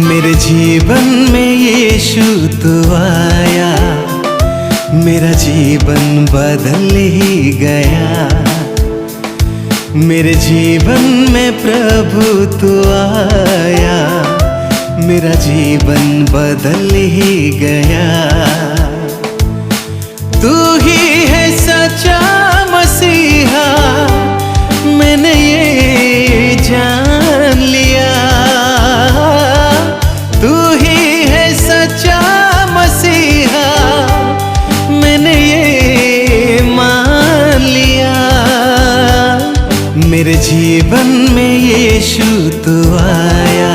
मेरे जीवन में यीशु तो आया, मेरा जीवन बदल ही गया। मेरे जीवन में प्रभु तो आया, मेरा जीवन बदल ही गया। तू ही है सच्चा मसीहा, मैंने ये जान लिया। तू ही है सच्चा मसीहा, मैंने ये मान लिया। मेरे जीवन में यीशु तो आया,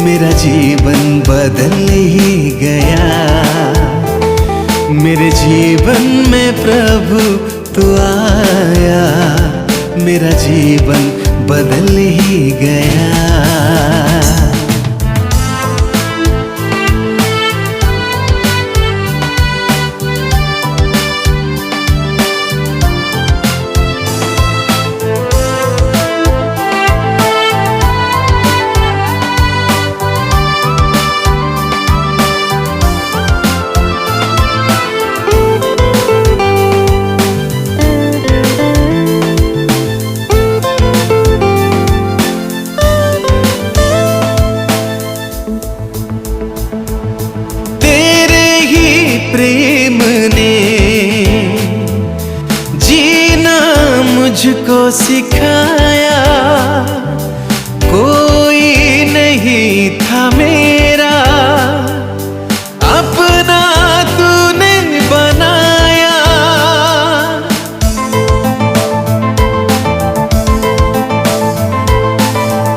मेरा जीवन बदल ही गया। मेरे जीवन में प्रभु तो आया, मेरा जीवन बदल ही गया। प्रेम ने जीना मुझको सिखाया, कोई नहीं था मेरा अपना तूने बनाया।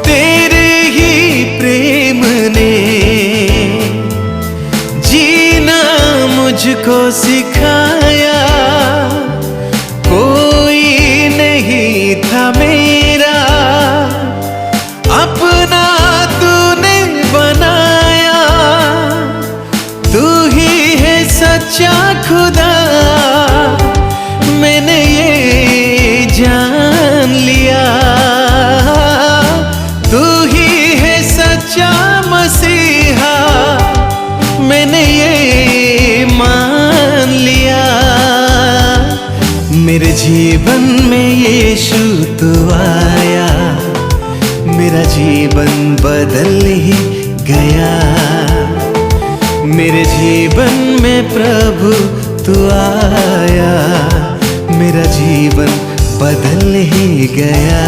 तेरे ही प्रेम ने मुझको सिखाया, कोई नहीं था मेरा अपना तूने बनाया। तू ही है सच्चा खुदा, मैंने ये जान लिया। तू ही है सच्चा मसीहा, मैंने ये मान लिया। मेरे जीवन में यीशु तो आया, मेरा जीवन बदल ही गया। मेरे जीवन में प्रभु तो आया, मेरा जीवन बदल ही गया।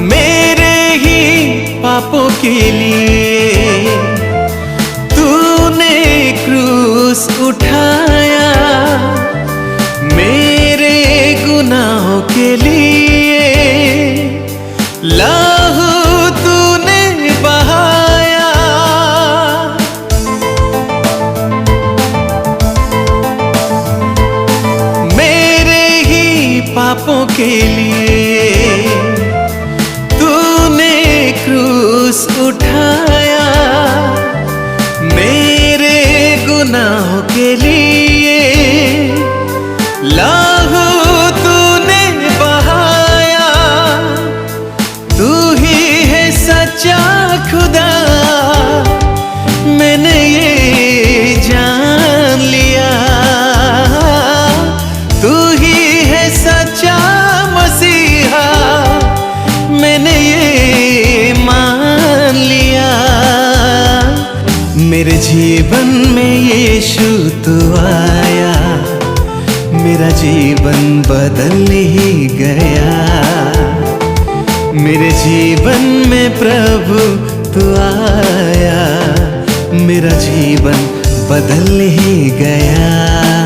मेरे ही पापों के लिए तूने क्रूस उठाया, मेरे गुनाहों के लिए लहू तूने बहाया। मेरे ही पापों के लिए तूने क्रूस उठाया, मेरे गुनाहों के लिए लहू तूने बहाया। तू ही है सच्चा खुदा, मैंने ये जान लिया। तू ही है सच्चा मसीहा, मैंने ये मान लिया। मेरे जीवन में यीशु तू आया, मेरा जीवन बदल ही गया। मेरे जीवन में प्रभु तू आया, मेरा जीवन बदल ही गया।